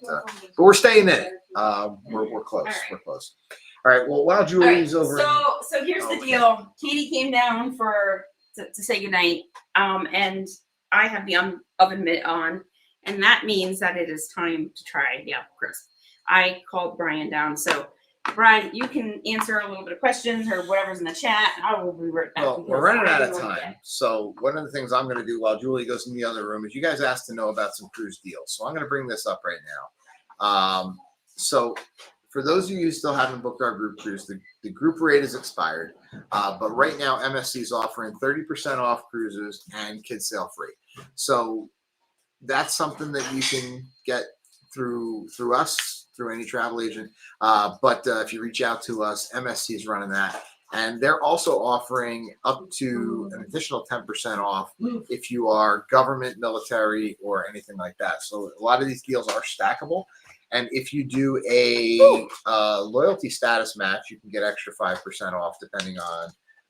we're staying in it. We're close. We're close. All right. Well, while Julie's over. So here's the deal. Katie came down to say goodnight, and I have the oven mitt on, and that means that it is time to try the apple crisp. I called Brian down, so Brian, you can answer a little bit of questions or whatever's in the chat. I will be right back. Well, we're running out of time. So one of the things I'm going to do while Julie goes in the other room is you guys asked to know about some cruise deals. So I'm going to bring this up right now. So for those of you who still haven't booked our group cruise, the group rate is expired. But right now, MSC is offering 30% off cruises and kids sail free. So that's something that you can get through us, through any travel agent. But if you reach out to us, MSC is running that. And they're also offering up to an additional 10% off if you are government, military, or anything like that. So a lot of these deals are stackable. And if you do a loyalty status match, you can get extra 5% off depending on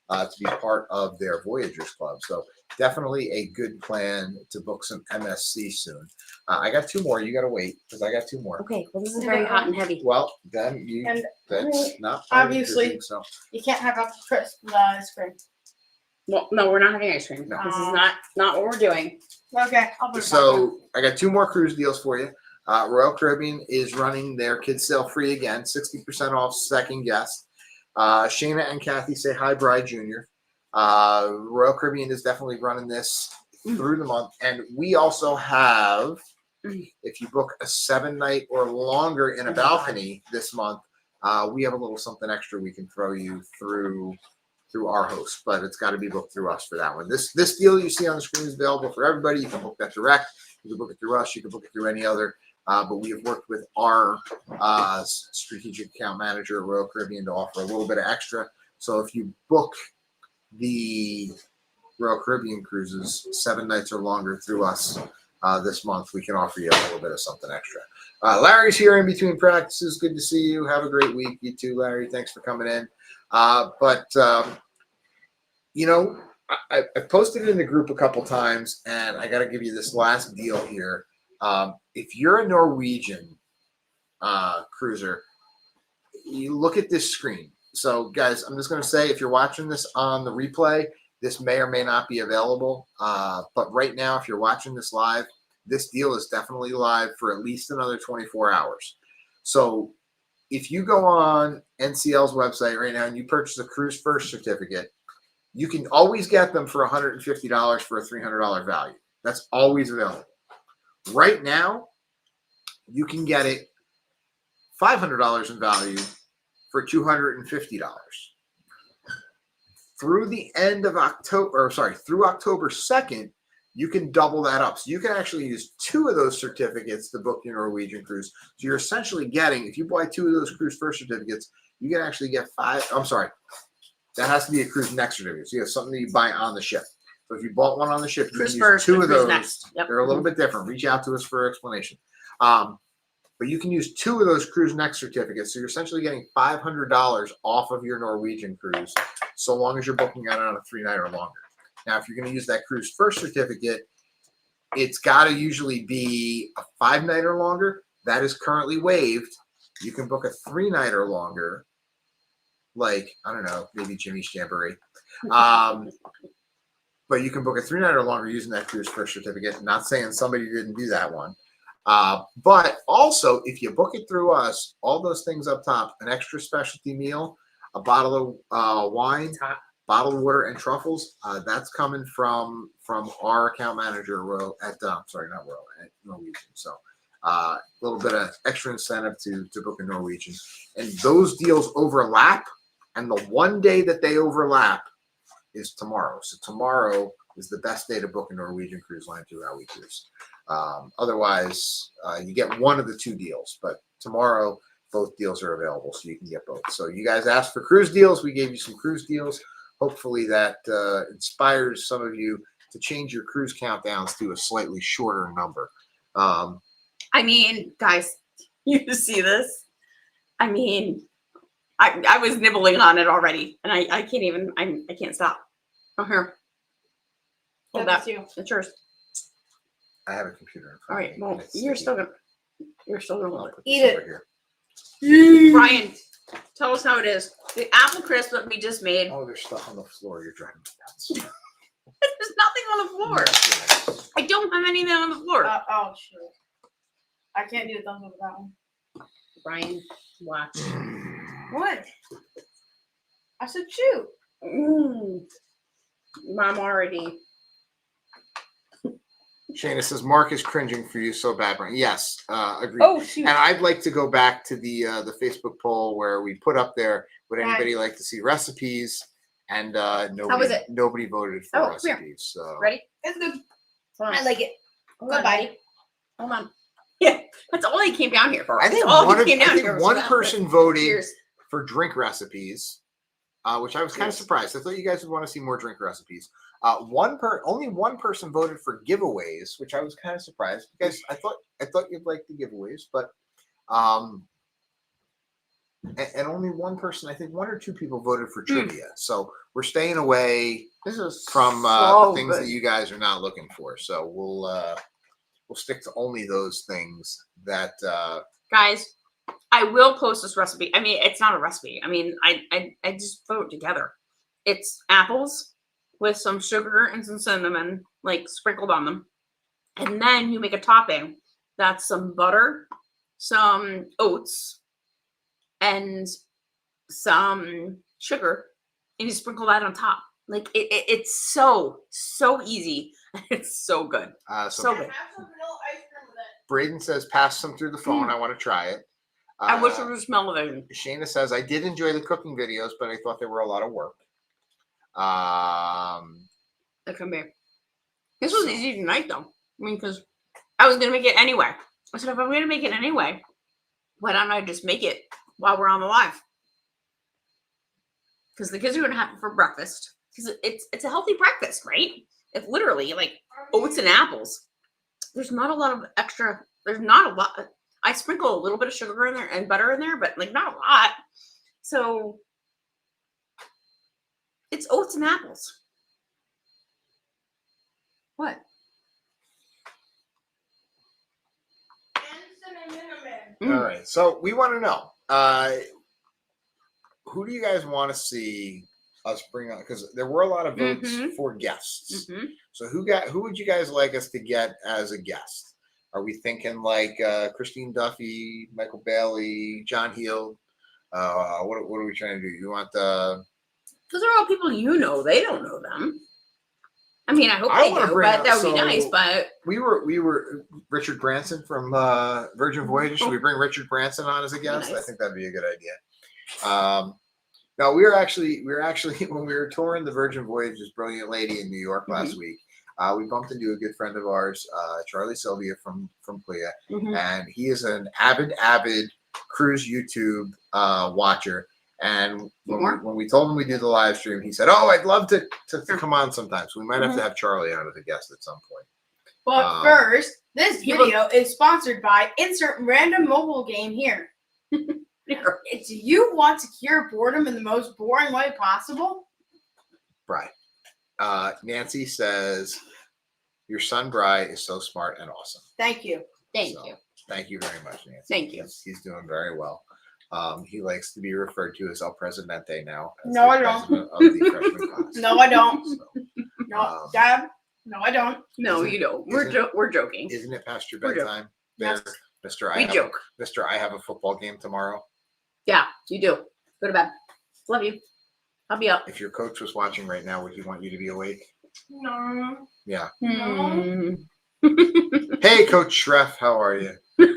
to be part of their Voyagers Club. So definitely a good plan to book some MSC soon. I got two more. You got to wait because I got two more. Okay. Well, this is very hot and heavy. Well, then that's not obviously so. You can't have apple crisp without ice cream. Well, no, we're not having ice cream. No. This is not what we're doing. Okay. I'll put it back So I got two more cruise deals for you. Royal Caribbean is running their kids sail free again, 60% off second guest. Shayna and Kathy say hi, Bride Jr. Royal Caribbean is definitely running this through the month. And we also have, if you book a 7-night or longer in a balcony this month, we have a little something extra we can throw you through our host, but it's got to be booked through us for that one. This deal you see on the screen is available for everybody. You can book that direct. You can book it through us. You can book it through any other. But we have worked with our strategic account manager at Royal Caribbean to offer a little bit of extra. So if you book the Royal Caribbean cruises 7 nights or longer through us this month, we can offer you a little bit of something extra. Larry's here in between practices. Good to see you. Have a great week. You too, Larry. Thanks for coming in. I posted it in the group a couple times, and I got to give you this last deal here. If you're a Norwegian cruiser, you look at this screen. So, guys, I'm just going to say, if you're watching this on the replay, this may or may not be available. But right now, if you're watching this live, this deal is definitely live for at least another 24 hours. So if you go on NCL's website right now and you purchase a Cruise First certificate, you can always get them for $150 for a $300 value. That's always available. Right now, you can get it $500 in value for $250. Through the end of October, through October 2nd, you can double that up. So you can actually use 2 of those certificates to book your Norwegian cruise. So you're essentially getting, if you buy 2 of those Cruise First certificates, you can actually get 5. That has to be a Cruise Next certificate. So you have something that you buy on the ship. So if you bought one on the ship, you Cruise can First, use 2 of Cruise those. Next. Yep. They're a little bit different. Reach out to us for explanation. But you can use 2 of those Cruise Next certificates. So you're essentially getting $500 off of your Norwegian cruise, so long as you're booking it on a 3-night or longer. Now, if you're going to use that Cruise First certificate, it's got to usually be a 5-night or longer. That is currently waived. You can book a 3-night or longer, like, I don't know, maybe Jimmy's Jamboree. But you can book a 3-night or longer using that cruise first certificate. Not saying somebody didn't do that one. But also, if you book it through us, all those things up top, an extra specialty meal, a bottle of wine, bottled water, and truffles, that's coming from our account manager, Royal, at Norwegian. So a little bit of extra incentive to book a Norwegian. And those deals overlap, and the one day that they overlap is tomorrow. So tomorrow is the best day to book a Norwegian cruise line through How We Cruise. Otherwise, you get one of the two deals, but tomorrow both deals are available, so you can get both. So you guys asked for cruise deals. We gave you some cruise deals. Hopefully that inspires some of you to change your cruise countdowns to a slightly shorter number. I mean, guys, you see this? I mean, I was nibbling on it already, and I can't even. I can't stop. Oh, here. Hold that. It's yours. I have a computer in front All right. of me. Well, you're still gonna hold it. Eat it. Here. Brian, tell us how it is. The apple crisp that we just made. Oh, there's stuff on the floor. You're driving me nuts. There's nothing on the floor. I don't have anything on the floor. Oh shit! I can't do a thumbs up with that one. Brian, watch. What? I said shoot. Mom already. Shayna says Mark is cringing for you so bad, Brian. Yes, agreed. Oh shoot! And I'd like to go back to the Facebook poll where we put up there, would anybody like to see recipes? And nobody voted for recipes. So Ready? It's good. I like it. Hold on, buddy. Hold on. Yeah, that's all he came down here for. I think one person voted for drink recipes, which I was kind of surprised. I thought you guys would want to see more drink recipes. Only one person voted for giveaways, which I was kind of surprised because I thought you'd like the giveaways, but and only one person, I think 1 or 2 people voted for trivia. So we're staying away from the things that you guys are not looking for. So we'll stick to only those things that guys. I will post this recipe. I mean, it's not a recipe. I mean, I just put it together. It's apples with some sugar and some cinnamon, like sprinkled on them. And then you make a topping. That's some butter, some oats, and some sugar. And you sprinkle that on top. Like it's so easy. It's so good. So good. Braden says, pass some through the phone. I want to try it. I wish there was a smell of it. Shayna says, I did enjoy the cooking videos, but I thought they were a lot of work. Come here. This was easy tonight, though. I mean, because I was going to make it anyway. I said, if I'm going to make it anyway, why don't I just make it while we're on the live? Because the kids are going to have it for breakfast. Because it's a healthy breakfast, right? It's literally like oats and apples. There's not a lot of extra. There's not a lot. I sprinkle a little bit of sugar in there and butter in there, but like not a lot. So it's oats and apples. What? All right. So we want to know, who do you guys want to see us bring on? Because there were a lot of votes for guests. So who would you guys like us to get as a guest? Are we thinking like Christine Duffy, Michael Bailey, John Heald? What are we trying to do? You want the? Because they're all people you know. They don't know them. I mean, I hope they do, but that would be nice. But we were Richard Branson from Virgin Voyages. Should we bring Richard Branson on as a guest? Nice. I think that'd be a good idea. No, we were actually when we were touring the Virgin Voyages Brilliant Lady in New York last week. We bumped into a good friend of ours, Charlie Sylvia from Plea, and he is an avid cruise YouTube watcher. And when we told him we do the live stream, he said, "Oh, I'd love to come on sometimes. So we might have to have Charlie on as a guest at some point." But first, this video is sponsored by insert random mobile game here. Do you want to cure boredom in the most boring way possible? Bri. Nancy says, your son Bri is so smart and awesome. Thank you. Thank you. Thank you very much, Nancy. Thank you. He's doing very well. He likes to be referred to as El Presidente now. No, I don't. President of the freshman class. No, I don't. So, No, Dad. No, I don't. No, you don't. We're joking. Isn't it past your We're bedtime? There, Yes. Mr. We joke. Mr. I have a football game tomorrow. Yeah, you do. Go to bed. Love you. I'll be up. If your coach was watching right now, would he want you to be awake? No. Yeah. Hmm. Hey, Coach Schreff, how are you? Shit.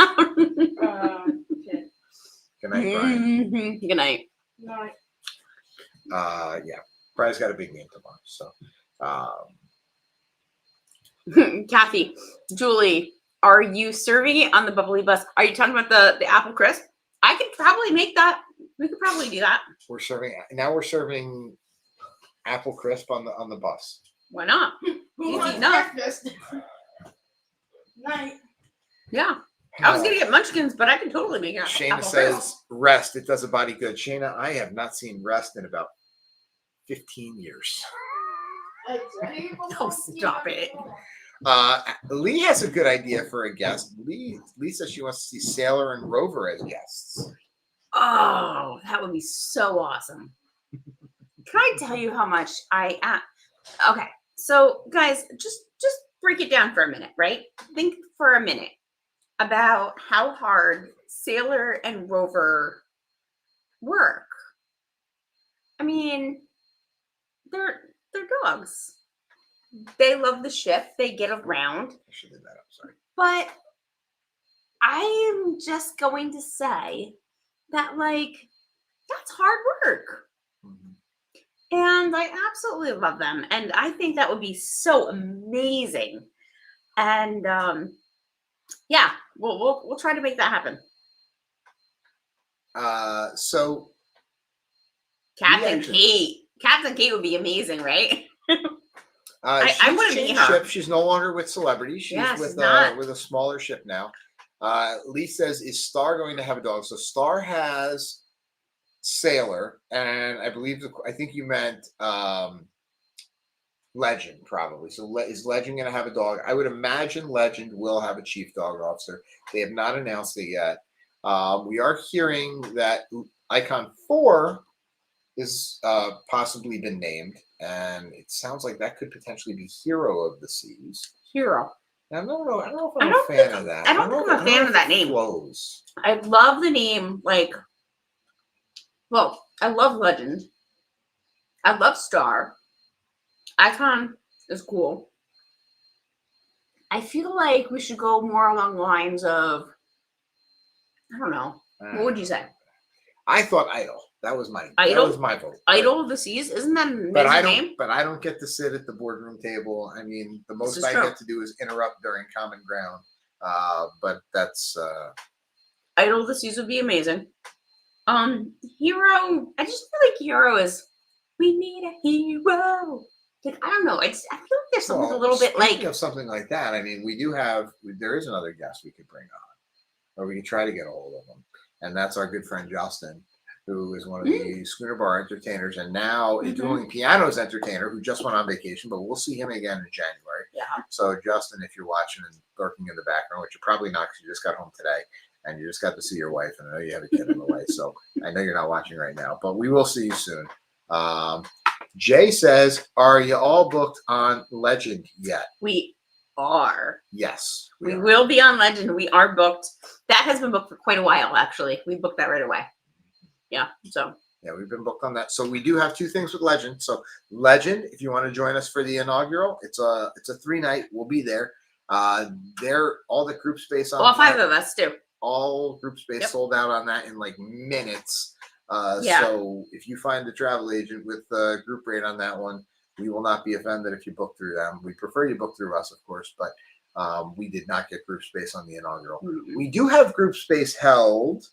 Good night, Brian. Good night. No. Yeah. Brian's got a big game tomorrow, so. Kathy, Julie, are you serving it on the bubbly bus? Are you talking about the apple crisp? I could probably make that. We could probably do that. We're serving apple crisp on the bus. Why not? Who Easy wants enough. breakfast? Night. Yeah. I was gonna get munchkins, but I can totally make it. Shayna apple says crisp. rest. It does a body good. Shayna, I have not seen rest in about 15 years. Oh, stop it. Lee has a good idea for a guest. Lee says she wants to see Sailor and Rover as guests. Oh, that would be so awesome. Can I tell you how much okay, so guys, just break it down for a minute, right? Think for a minute about how hard Sailor and Rover work. I mean, they're dogs. They love the ship. They get around. I should have that up. Sorry. But I am just going to say that, like, that's hard work. Mm-hmm. And I absolutely love them. And I think that would be so amazing. And yeah, we'll try to make that happen. So Captain Kate would be amazing, right? I wanna meet changed her. ship. She's no longer with Celebrity. She's Yeah, with she's not. with a smaller ship now. Lee says, "Is Star going to have a dog?" So Star has Sailor, and I think you meant Legend, probably. So is Legend going to have a dog? I would imagine Legend will have a chief dog officer. They have not announced it yet. We are hearing that Icon 4 is possibly been named, and it sounds like that could potentially be Hero of the Seas. Hero. Now, I don't know if I'm a fan of that. I don't think I'm a fan of that name. Flows. I love the name. Like, well, I love Legend. I love Star. Icon is cool. I feel like we should go more along the lines of, I don't know. What would you say? I thought Idol. That was my vote. Idol of the Seas? Isn't that an But amazing name? But I don't get to sit at the boardroom table. I mean, the most I get to do is interrupt during Common Ground. But that's Idol of the Seas would be amazing. Hero. I just feel like Hero is. We need a hero. Like, I don't know. I feel like there's something a little bit like of something like that. I mean, there is another guest we could bring on, or we could try to get a hold of them, and that's our good friend Justin, who is one of the Schooner Bar entertainers, and now is doing Piano's entertainer, who just went on vacation, but we'll see him again in January. Yeah. So Justin, if you're watching and lurking in the background, which you're probably not because you just got home today, and you just got to see your wife, and I know you have a kid on the way, so I know you're not watching right now, but we will see you soon. Jay says, "Are you all booked on Legend yet?" We are. Yes, We are. will be on Legend. We are booked. That has been booked for quite a while, actually. We booked that right away. Yeah. So. Yeah, we've been booked on that. So we do have two things with Legend. So Legend, if you want to join us for the inaugural, it's a 3-night. We'll be there. They're all the group space on All 5 of us too. All group space sold out on that in like minutes. Yeah. So if you find a travel agent with a group rate on that one, we will not be offended if you book through them. We prefer you book through us, of course, but we did not get group space on the inaugural. Mm-hmm. We do have group space held.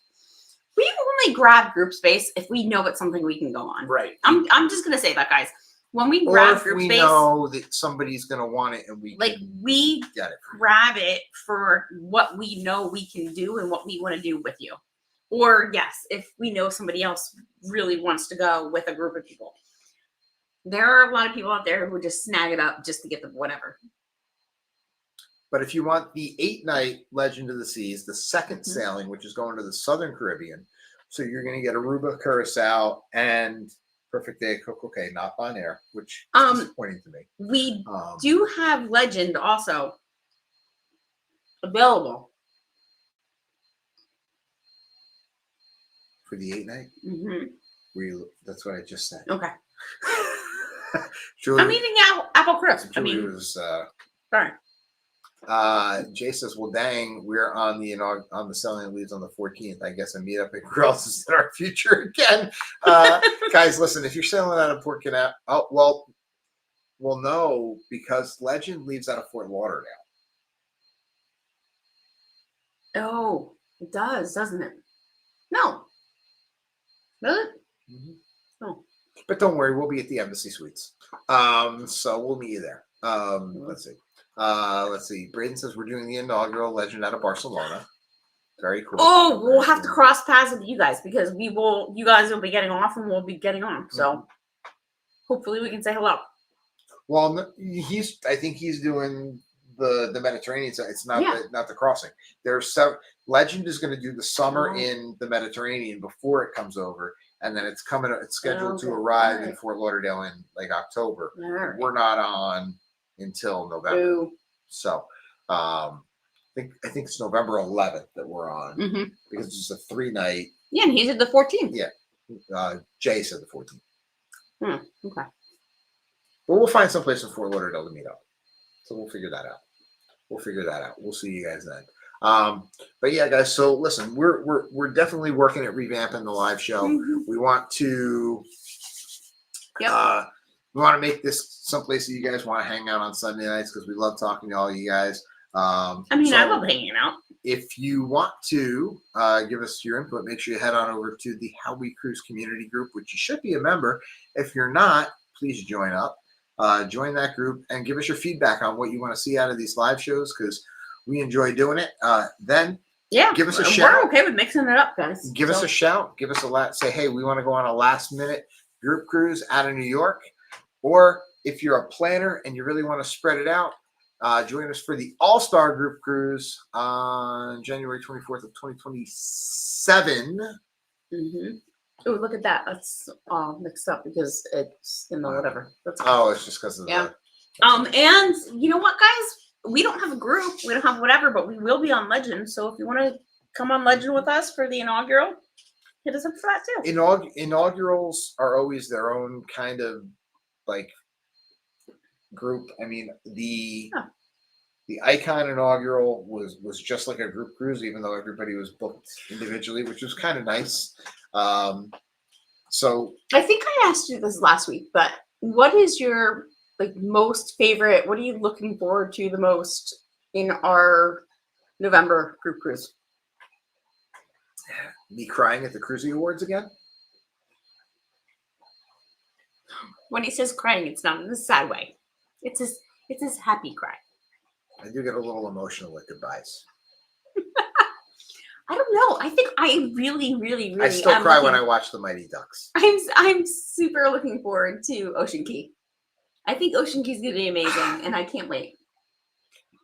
We only grab group space if we know it's something we can go on. Right. I'm just gonna say that, guys. When we Or grab if group we space, know that somebody's going to want it and we we get it. grab it for what we know we can do and what we want to do with you. Or yes, if we know somebody else really wants to go with a group of people. There are a lot of people out there who just snag it up just to get the whatever. But if you want the 8-night Legend of the Seas, the second sailing, which is going to the Southern Caribbean, so you're going to get Aruba, Curacao, and Perfect Day of Coco Cay, not Bonaire, which is disappointing to me. We do have Legend also available for the 8-night. That's what I just said. Okay. Julie, I'm eating apple crisp. Julie was. Sorry. Jay says, "Well, dang, we're on the selling leaves on the 14th. I guess a meetup at Grells is in our future again." Guys, listen, if you're selling out of Port Canaveral, well, no, because Legend leaves out of Fort Lauderdale. Oh, it does, doesn't it? No. Really? Oh. But don't worry, we'll be at the Embassy Suites. So we'll meet you there. Let's see. Braden says we're doing the inaugural Legend out of Barcelona. Very cool. Oh, we'll have to cross paths with you guys because you guys will be getting off and we'll be getting on. So hopefully we can say hello. Well, I think he's doing the Mediterranean side. It's not not the crossing. There's some Legend is going to do the summer in the Mediterranean before it comes over. And then it's scheduled to arrive in Fort Lauderdale in like October. Right. We're not on until November. Ooh. So I think it's November 11th that we're on because it's a 3-night. Yeah, and he's at the 14th. Yeah. Jay said the 14th. Okay. But we'll find someplace in Fort Lauderdale to meet up. So we'll figure that out. We'll see you guys then. But yeah, guys, so listen, we're definitely working at revamping the live show. We want to make this someplace that you guys want to hang out on Sunday nights because we love talking to all you guys. I love hanging out. If you want to give us your input, make sure you head on over to the How We Cruise community group, which you should be a member. If you're not, please join up. Join that group and give us your feedback on what you want to see out of these live shows because we enjoy doing it. Then give us a shout. We're okay with mixing it up, guys. Give us a shout. Give us say, hey, we want to go on a last-minute group cruise out of New York. Or if you're a planner and you really want to spread it out, join us for the All-Star Group Cruise on January 24th of 2027. Oh, look at that. That's all mixed up because it's in the whatever. It's just because of the... And you know what, guys? We don't have a group. We don't have whatever, but we will be on Legend. So if you want to come on Legend with us for the inaugural, hit us up for that too. Inaugurals are always their own kind of like group. I mean, the Icon inaugural was just like a group cruise, even though everybody was booked individually, which was kind of nice. So I think I asked you this last week, but what is your most favorite? What are you looking forward to the most in our November group cruise? Me crying at the Cruising Awards again? When he says crying, it's not in a sad way. It's his happy cry. I do get a little emotional at goodbyes. I don't know. I think I really, really, really. I still cry when I watch the Mighty Ducks. I'm super looking forward to Ocean Key. I think Ocean Key is going to be amazing, and I can't wait.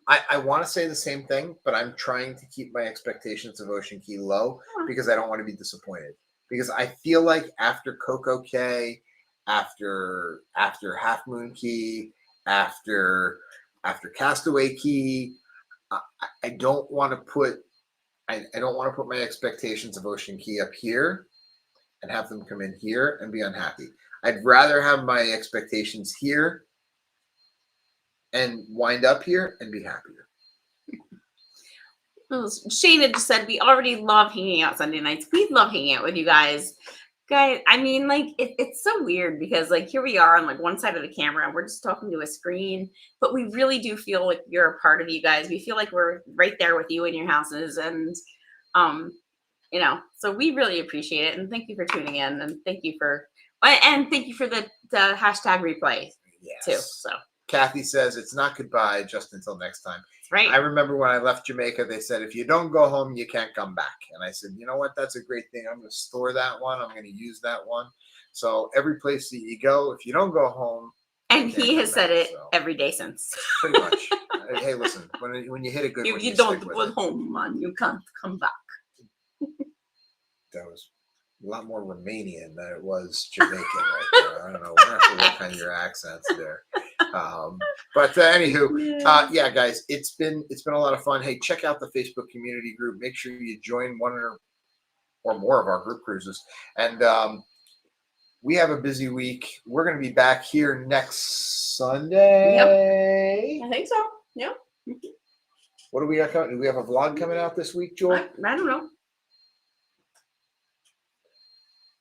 I want to say the same thing, but I'm trying to keep my expectations of Ocean Key low because I don't want to be disappointed. Because I feel like after Coco Cay, after Half Moon Key, after Castaway Key, I don't want to put my expectations of Ocean Key up here and have them come in here and be unhappy. I'd rather have my expectations here and wind up here and be happier. Shayna just said we already love hanging out Sunday nights. We love hanging out with you guys. I mean, it's so weird because here we are on one side of the camera and we're just talking to a screen, but we really do feel like you're a part of you guys. We feel like we're right there with you in your houses, and so we really appreciate it. And thank you for tuning in, and thank you for the hashtag replay too. So Kathy says it's not goodbye, just until next time. Right. I remember when I left Jamaica, they said, if you don't go home, you can't come back. And I said, you know what? That's a great thing. I'm going to store that one. I'm going to use that one. So every place that you go, if you don't go home. And can't he has come said back, it so. every day since. Pretty much. Hey, listen, when you hit a good one, You you don't stick with put it. home, man. You can't come back. That was a lot more Romanian than it was Jamaican right there. I don't know. We're gonna have to work on your accents there. But anywho, yeah, guys, it's been a lot of fun. Hey, check out the Facebook community group. Make sure you join one or more of our group cruises. And we have a busy week. We're going to be back here next Sunday. I think so. Yep. What do we got coming? Do we have a vlog coming out this week, Joel? I don't know.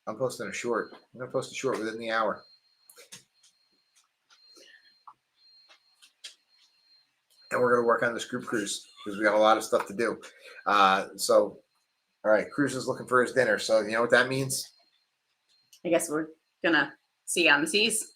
I'm posting a short. I'm going to post a short within the hour. And we're going to work on this group cruise because we got a lot of stuff to do. So, all right, Cruz is looking for his dinner. So, you know what that means? I guess we're going to see you on the seas.